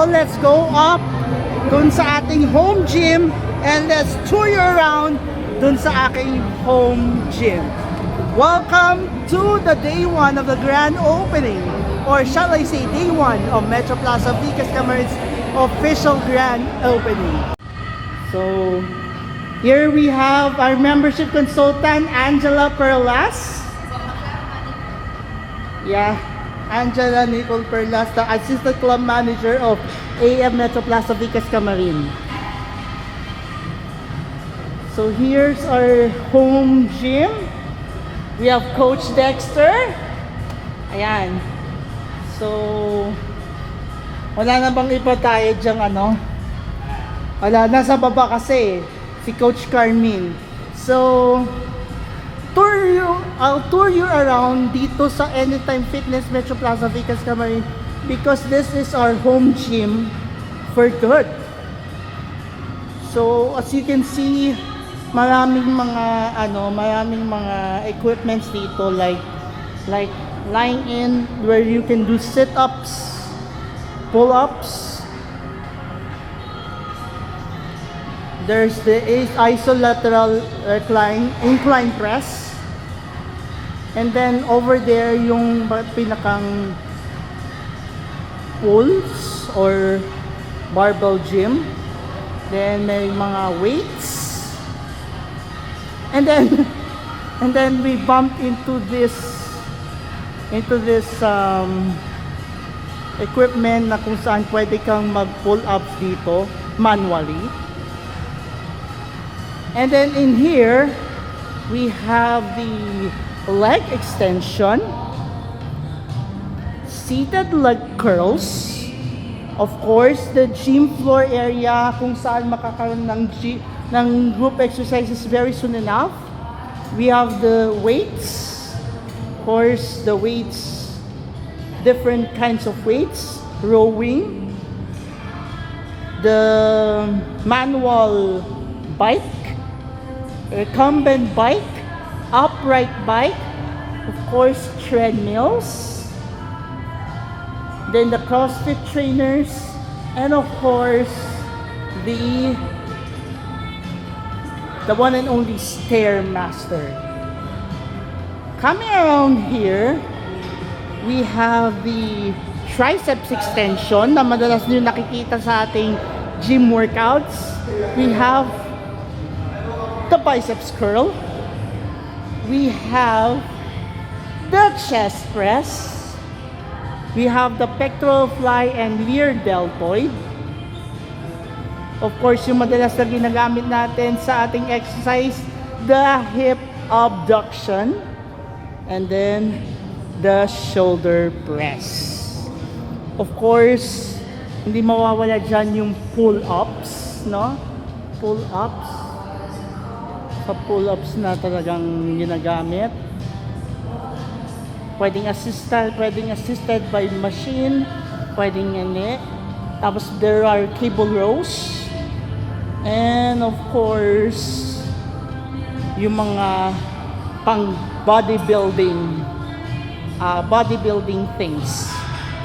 now, let's go up dun sa ating home gym and let's tour you around dun sa aking home gym. Welcome to the day 1 of the grand opening, or shall I say day 1 of Metro Plaza Vicas Camarin's official grand opening. So here we have our membership consultant, Angela Perlas. Yeah, Angela Nicole Perlas, the assistant club manager of AF Metro Plaza Vicas Camarin. So here's our home gym. We have Coach Dexter. Ayan. So, wala na bang iba tayo dyang ano? Wala, nasa baba kasi si Coach Carmin. So, I'll tour you around dito sa Anytime Fitness Metro Plaza Vicas Camarin because this is our home gym for good. So, as you can see, maraming mga equipments dito like lying in where you can do sit-ups, pull-ups. There's the isolateral incline press. And then over there yung pinakang pulls or barbell gym. Then may mga weights. And then we bumped into this equipment na kung saan pwede kang mag pull ups dito manually. And then in here we have the leg extension, seated leg curls, of course the gym floor area kung saan makakaroon ng group exercises very soon enough. We have the weights, of course the weights, different kinds of weights, rowing, the manual bike, recumbent bike, upright bike, of course treadmills, then the CrossFit trainers, and of course the one and only Stairmaster. Coming around here, we have the triceps extension na madalas nyo nakikita sa ating gym workouts. We have the biceps curl. We have the chest press. We have the pectoral fly and rear deltoid. Of course, yung madalas na ginagamit natin sa ating exercise, the hip abduction, and then the shoulder press. Of course, hindi mawawala dyan yung pull-ups, no? Pull-ups. Sa pull-ups na talagang ginagamit. Pwedeng assisted by machine, pwedeng hindi. Tapos there are cable rows. And of course, yung mga pang bodybuilding things.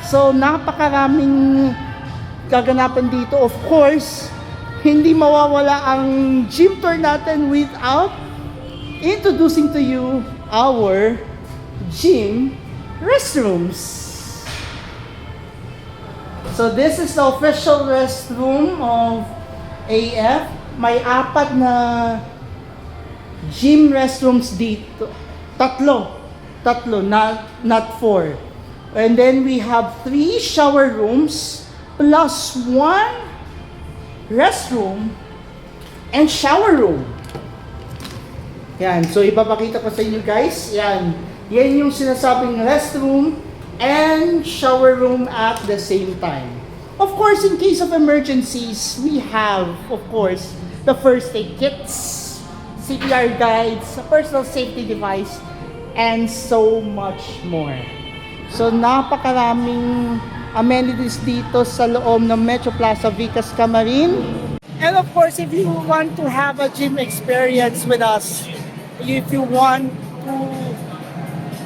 So napakaraming gaganapan dito. Of course, hindi mawawala ang gym tour natin without introducing to you our gym restrooms. So this is the official restroom of AF. May 4 na gym restrooms dito. Tatlo, not 4. And then we have 3 shower rooms plus 1 restroom and shower room. Yan, so ipapakita ko sa inyo guys. Yan yung sinasabing restroom and shower room at the same time. Of course, in case of emergencies, we have, of course, the first aid kits, CPR guides, a personal safety device, and so much more. So, napakaraming amenities dito sa loob ng Metro Plaza Vicas Camarin. And of course, if you want to have a gym experience with us, if you want to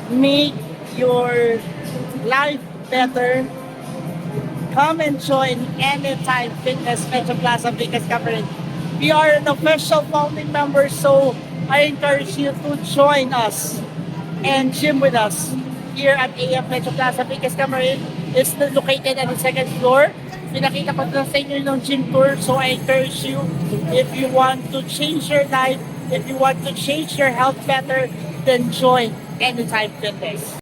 make your life better, come and join Anytime Fitness Metro Plaza Vegas Cabaret. We are an official founding member, so I encourage you to join us and gym with us here at AF Metro Plaza Vegas Cabaret. It's located on the second floor. Pinakita ko na sa inyo yung gym tour, so I encourage you, if you want to change your life, if you want to change your health better, then join Anytime Fitness.